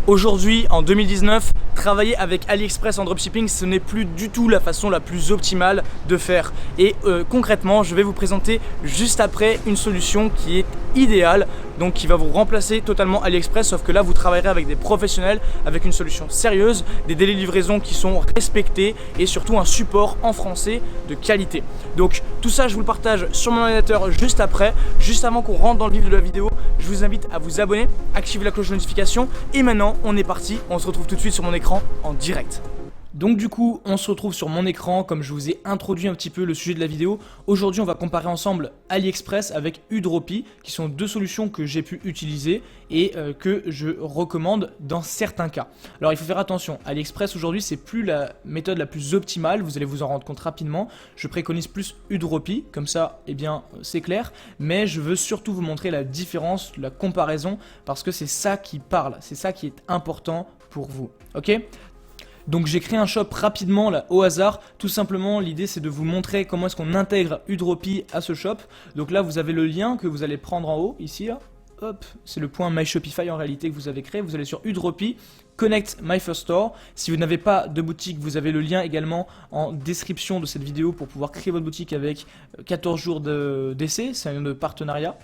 Aujourd'hui, en 2019, travailler avec AliExpress en dropshipping, ce n'est plus du tout la façon la plus optimale de faire. Et concrètement, je vais vous présenter juste après une solution qui est idéale, donc qui va vous remplacer totalement AliExpress, sauf que là, vous travaillerez avec des professionnels, avec une solution sérieuse, des délais de livraison qui sont respectés et surtout un support en français de qualité. Donc tout ça, je vous le partage sur mon ordinateur juste après. Juste avant qu'on rentre dans le vif de la vidéo, je vous invite à vous abonner, activer la cloche de notification et maintenant, on est parti, on se retrouve tout de suite sur mon écran en direct. Donc du coup, on se retrouve sur mon écran, comme je vous ai introduit un petit peu le sujet de la vidéo. Aujourd'hui, on va comparer ensemble AliExpress avec Udropy, qui sont deux solutions que j'ai pu utiliser et que je recommande dans certains cas. Alors il faut faire attention, AliExpress aujourd'hui, c'est plus la méthode la plus optimale, vous allez vous en rendre compte rapidement. Je préconise plus Udropy, comme ça, eh bien, c'est clair. Mais je veux surtout vous montrer la différence, la comparaison, parce que c'est ça qui parle, c'est ça qui est important pour vous, ok ? Donc j'ai créé un shop rapidement là au hasard, tout simplement l'idée c'est de vous montrer comment est-ce qu'on intègre Udropy à ce shop. Donc là vous avez le lien que vous allez prendre en haut, ici là, hop, c'est le point My Shopify en réalité que vous avez créé, vous allez sur Udropy, Connect My First Store. Si vous n'avez pas de boutique, vous avez le lien également en description de cette vidéo pour pouvoir créer votre boutique avec 14 jours d'essai, c'est un partenariat.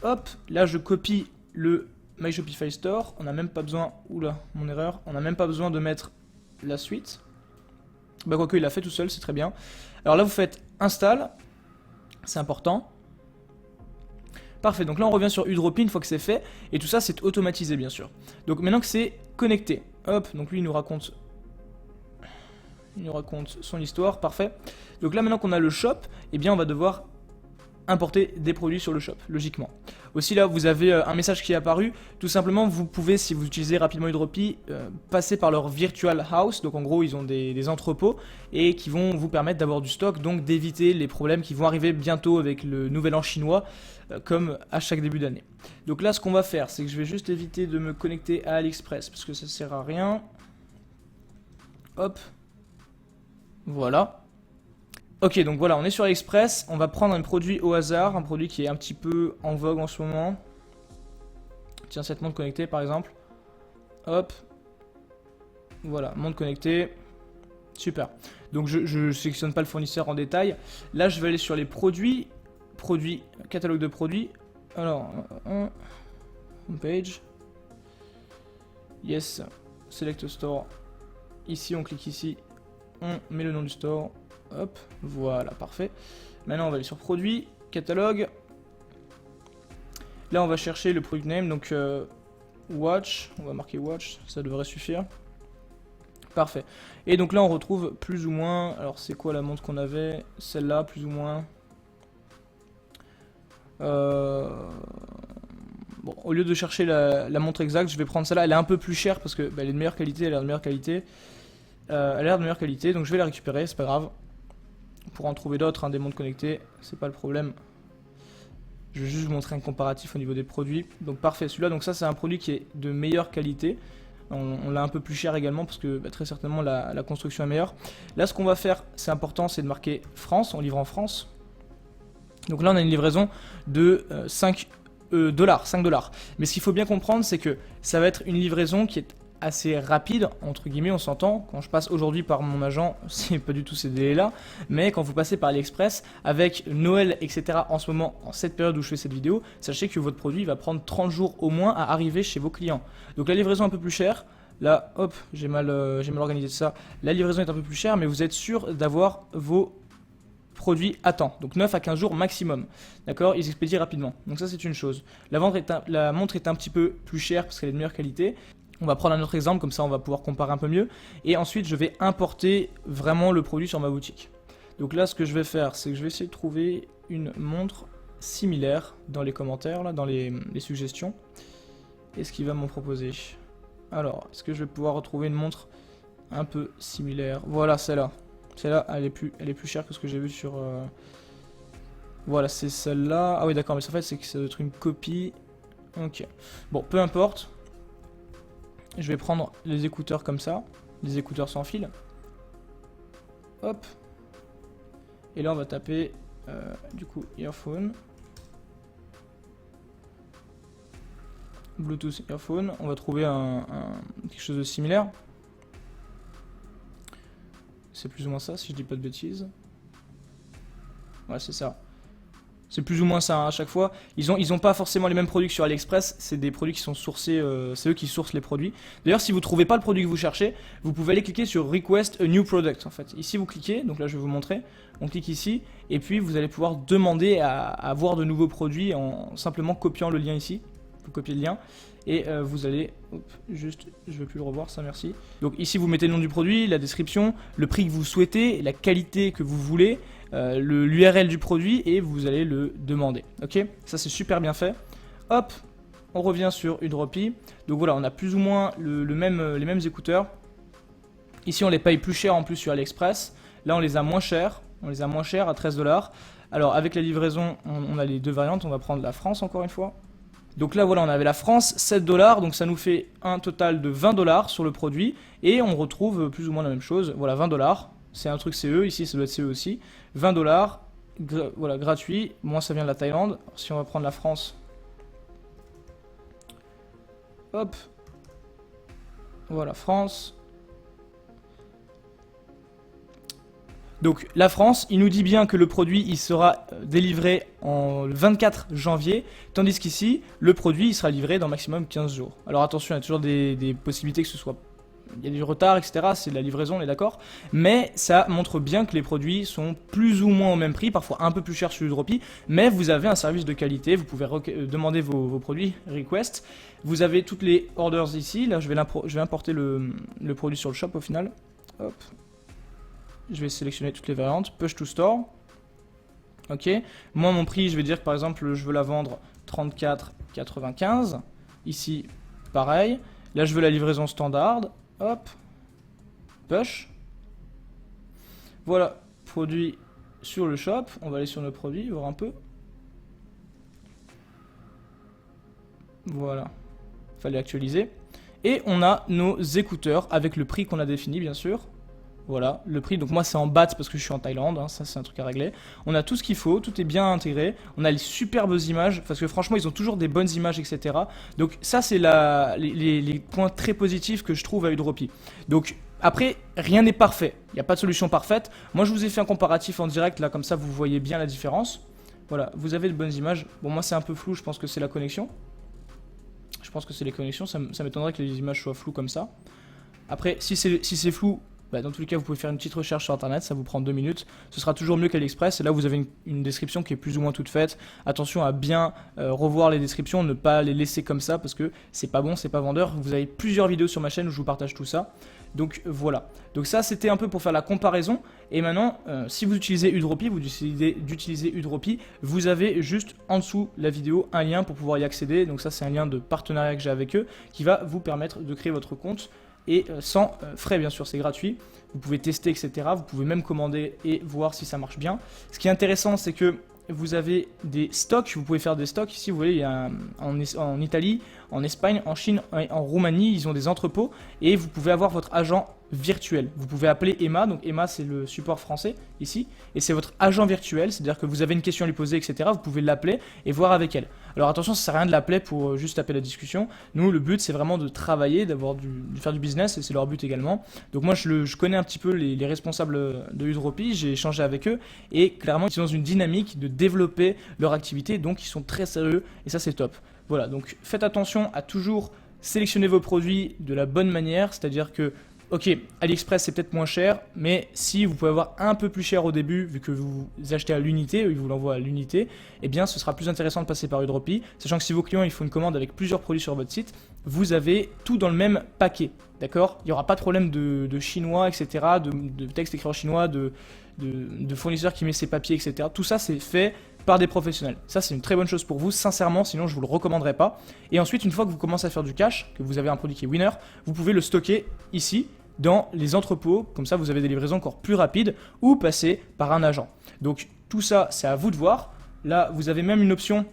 Hop, là je copie le My Shopify Store, on n'a même pas besoin, oula, mon erreur, on n'a même pas besoin de mettre la suite. Bah quoique il l'a fait tout seul, c'est très bien. Alors là vous faites install, c'est important. Parfait, donc là on revient sur Udropy une fois que c'est fait, et tout ça c'est automatisé bien sûr. Donc maintenant que c'est connecté, hop, donc lui il nous raconte son histoire, parfait. Donc là maintenant qu'on a le shop, eh bien on va devoir importer des produits sur le shop, logiquement. Aussi là, vous avez un message qui est apparu. Tout simplement, vous pouvez, si vous utilisez rapidement Udropy, passer par leur virtual house. Donc en gros, ils ont des entrepôts et qui vont vous permettre d'avoir du stock, donc d'éviter les problèmes qui vont arriver bientôt avec le nouvel an chinois, comme à chaque début d'année. Donc là, ce qu'on va faire, c'est que je vais juste éviter de me connecter à AliExpress parce que ça sert à rien. Hop. Voilà. Ok, donc voilà, on est sur AliExpress, on va prendre un produit au hasard, un produit qui est un petit peu en vogue en ce moment. Tiens, cette montre connectée par exemple. Hop. Voilà, montre connectée. Super. Donc je sélectionne pas le fournisseur en détail. Là, je vais aller sur les produits. Produits, catalogue de produits. Alors, homepage. Yes, select store. Ici, on clique ici. On met le nom du store. Hop, voilà, parfait. Maintenant, on va aller sur produit, catalogue. Là, on va chercher le product name, donc watch. On va marquer watch, ça devrait suffire. Parfait. Et donc là, on retrouve plus ou moins. Alors, c'est quoi la montre qu'on avait? Celle-là, plus ou moins. Bon, au lieu de chercher la montre exacte, je vais prendre celle-là. Elle est un peu plus chère parce que elle est de meilleure qualité. Elle a l'air de meilleure qualité. Elle a l'air de meilleure qualité, donc je vais la récupérer, c'est pas grave. On pourra en trouver d'autres, hein, des montres connectées, c'est pas le problème. Je vais juste vous montrer un comparatif au niveau des produits. Donc parfait, celui-là, donc ça c'est un produit qui est de meilleure qualité. On l'a un peu plus cher également parce que très certainement la construction est meilleure. Là ce qu'on va faire, c'est important, c'est de marquer France, on livre en France. Donc là on a une livraison de 5 $. Mais ce qu'il faut bien comprendre, c'est que ça va être une livraison qui est assez rapide, entre guillemets, on s'entend. Quand je passe aujourd'hui par mon agent, c'est pas du tout ces délais-là. Mais quand vous passez par AliExpress, avec Noël, etc., en ce moment, en cette période où je fais cette vidéo, sachez que votre produit va prendre 30 jours au moins à arriver chez vos clients. Donc la livraison est un peu plus chère. Là, hop, j'ai mal organisé ça. La livraison est un peu plus chère, mais vous êtes sûr d'avoir vos produits à temps. Donc 9 à 15 jours maximum. D'accord, ils expédient rapidement. Donc ça, c'est une chose. La montre est un petit peu plus chère parce qu'elle est de meilleure qualité. On va prendre un autre exemple, comme ça on va pouvoir comparer un peu mieux. Et ensuite, je vais importer vraiment le produit sur ma boutique. Donc là, ce que je vais faire, c'est que je vais essayer de trouver une montre similaire dans les commentaires, là, dans les suggestions. Est-ce qu'il va m'en proposer? Alors, est-ce que je vais pouvoir retrouver une montre un peu similaire? Voilà, celle-là. Celle-là, elle est plus chère que ce que j'ai vu sur... Voilà, c'est celle-là. Ah oui, d'accord, mais en fait, c'est que ça doit être une copie. Ok. Bon, peu importe. Je vais prendre les écouteurs comme ça, les écouteurs sans fil. Hop. Et là on va taper du coup earphone. Bluetooth earphone. On va trouver quelque chose de similaire. C'est plus ou moins ça, si je dis pas de bêtises. Ouais, c'est ça. C'est plus ou moins ça, hein, à chaque fois. Ils ont pas forcément les mêmes produits que sur AliExpress. C'est des produits qui sont sourcés, c'est eux qui sourcent les produits. D'ailleurs, si vous trouvez pas le produit que vous cherchez, vous pouvez aller cliquer sur Request a new product, en fait. Ici, vous cliquez, donc là, je vais vous montrer. On clique ici, et puis vous allez pouvoir demander à avoir de nouveaux produits en simplement copiant le lien ici. Vous copiez le lien, et vous allez, hop, juste, je veux plus le revoir, ça, merci. Donc ici, vous mettez le nom du produit, la description, le prix que vous souhaitez, la qualité que vous voulez, l'URL du produit, et vous allez le demander. Ok, ça c'est super bien fait. Hop, on revient sur Udropy. Donc voilà, on a plus ou moins les mêmes écouteurs. Ici, on les paye plus cher en plus sur AliExpress. Là, on les a moins chers. On les a moins chers à 13 $. Alors, avec la livraison, on a les deux variantes. On va prendre la France encore une fois. Donc là, voilà, on avait la France, 7 $. Donc ça nous fait un total de 20 $ sur le produit. Et on retrouve plus ou moins la même chose. Voilà, 20 $. C'est un truc CE. Ici, ça doit être CE aussi. 20 $. Voilà, gratuit. Moi, ça vient de la Thaïlande. Alors, si on va prendre la France. Hop. Voilà, France. Donc la France, il nous dit bien que le produit il sera délivré le 24 janvier, tandis qu'ici, le produit il sera livré dans maximum 15 jours. Alors attention, il y a toujours des possibilités que ce soit... Il y a du retard, etc. C'est de la livraison, on est d'accord. Mais ça montre bien que les produits sont plus ou moins au même prix, parfois un peu plus cher sur Udropy. Mais vous avez un service de qualité, vous pouvez demander vos produits, request. Vous avez toutes les orders ici. Là, je vais importer le produit sur le shop au final. Hop. Je vais sélectionner toutes les variantes. Push to store. Ok. Moi, mon prix, je vais dire que par exemple, je veux la vendre 34,95. Ici, pareil. Là, je veux la livraison standard. Hop. Push. Voilà. Produit sur le shop. On va aller sur nos produits, voir un peu. Voilà. Fallait actualiser. Et on a nos écouteurs avec le prix qu'on a défini, bien sûr. Voilà, le prix, donc moi c'est en bahts parce que je suis en Thaïlande, hein, ça c'est un truc à régler. On a tout ce qu'il faut, tout est bien intégré, on a les superbes images, parce que franchement ils ont toujours des bonnes images, etc. Donc ça c'est les points très positifs que je trouve à Udropy. Donc après, rien n'est parfait, il n'y a pas de solution parfaite. Moi je vous ai fait un comparatif en direct, là comme ça vous voyez bien la différence. Voilà, vous avez de bonnes images. Bon moi c'est un peu flou, je pense que c'est la connexion. Je pense que c'est les connexions, ça m'étonnerait que les images soient floues comme ça. Après, si c'est flou... Bah, dans tous les cas, vous pouvez faire une petite recherche sur internet, ça vous prend 2 minutes. Ce sera toujours mieux qu'AliExpress. Et là, vous avez une description qui est plus ou moins toute faite. Attention à bien revoir les descriptions, ne pas les laisser comme ça parce que c'est pas bon, c'est pas vendeur. Vous avez plusieurs vidéos sur ma chaîne où je vous partage tout ça. Donc voilà. Donc ça, c'était un peu pour faire la comparaison. Et maintenant, si vous utilisez Udropy, vous décidez d'utiliser Udropy, vous avez juste en dessous la vidéo un lien pour pouvoir y accéder. Donc ça, c'est un lien de partenariat que j'ai avec eux qui va vous permettre de créer votre compte. Et sans frais bien sûr, c'est gratuit, vous pouvez tester etc, vous pouvez même commander et voir si ça marche bien. Ce qui est intéressant c'est que vous avez des stocks, vous pouvez faire des stocks, ici vous voyez il y a en Italie, en Espagne, en Chine et en Roumanie, ils ont des entrepôts et vous pouvez avoir votre agent virtuel. Vous pouvez appeler Emma, donc Emma c'est le support français ici, et c'est votre agent virtuel, c'est-à-dire que vous avez une question à lui poser, etc. Vous pouvez l'appeler et voir avec elle. Alors attention, ça sert à rien de l'appeler pour juste taper la discussion. Nous, le but c'est vraiment de travailler, de faire du business, et c'est leur but également. Donc moi je connais un petit peu les responsables de Udropy, j'ai échangé avec eux, et clairement ils sont dans une dynamique de développer leur activité, donc ils sont très sérieux, et ça c'est top. Voilà, donc faites attention à toujours sélectionner vos produits de la bonne manière, c'est-à-dire que ok, AliExpress c'est peut-être moins cher, mais si vous pouvez avoir un peu plus cher au début, vu que vous achetez à l'unité, ils vous l'envoient à l'unité, eh bien ce sera plus intéressant de passer par Udropy, sachant que si vos clients ils font une commande avec plusieurs produits sur votre site, vous avez tout dans le même paquet, d'accord? Il n'y aura pas de problème de chinois, etc., de texte écrit en chinois, de fournisseur qui met ses papiers, etc. Tout ça c'est fait par des professionnels. Ça c'est une très bonne chose pour vous, sincèrement, sinon je vous le recommanderais pas. Et ensuite, une fois que vous commencez à faire du cash, que vous avez un produit qui est winner, vous pouvez le stocker ici, dans les entrepôts, comme ça vous avez des livraisons encore plus rapides, ou passer par un agent. Donc tout ça c'est à vous de voir. Là vous avez même une option,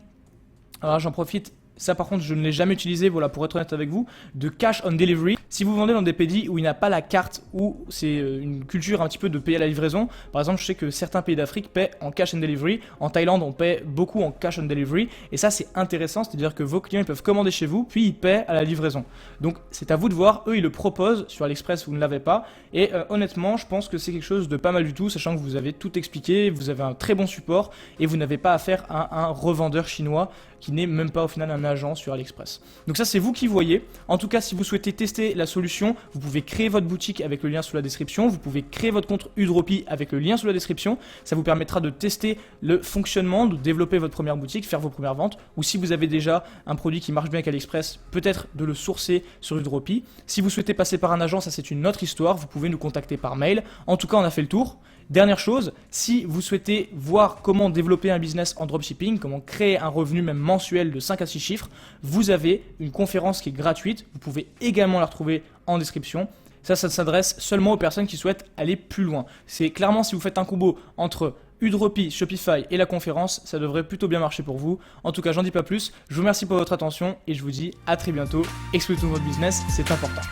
alors j'en profite, ça par contre je ne l'ai jamais utilisé, voilà, pour être honnête avec vous, de cash on delivery. Si vous vendez dans des pays où il n'y a pas la carte, où c'est une culture un petit peu de payer à la livraison, par exemple je sais que certains pays d'Afrique paient en cash on delivery, en Thaïlande on paie beaucoup en cash on delivery, et ça c'est intéressant, c'est-à-dire que vos clients ils peuvent commander chez vous, puis ils paient à la livraison. Donc c'est à vous de voir, eux ils le proposent, sur AliExpress vous ne l'avez pas, et honnêtement je pense que c'est quelque chose de pas mal du tout, sachant que vous avez tout expliqué, vous avez un très bon support, et vous n'avez pas affaire à un revendeur chinois qui n'est même pas au final un agent sur AliExpress. Donc ça c'est vous qui voyez. En tout cas si vous souhaitez tester la solution, vous pouvez créer votre boutique avec le lien sous la description, vous pouvez créer votre compte Udropy avec le lien sous la description, ça vous permettra de tester le fonctionnement, de développer votre première boutique, faire vos premières ventes, ou si vous avez déjà un produit qui marche bien avec AliExpress, peut-être de le sourcer sur Udropy. Si vous souhaitez passer par un agent, ça c'est une autre histoire, vous pouvez nous contacter par mail. En tout cas on a fait le tour. Dernière chose, si vous souhaitez voir comment développer un business en dropshipping, comment créer un revenu même mensuel de 5 à 6 chiffres, vous avez une conférence qui est gratuite. Vous pouvez également la retrouver en description. Ça s'adresse seulement aux personnes qui souhaitent aller plus loin. C'est clairement si vous faites un combo entre Udropy, Shopify et la conférence, ça devrait plutôt bien marcher pour vous. En tout cas, j'en dis pas plus. Je vous remercie pour votre attention et je vous dis à très bientôt. Explosez tout votre business, c'est important.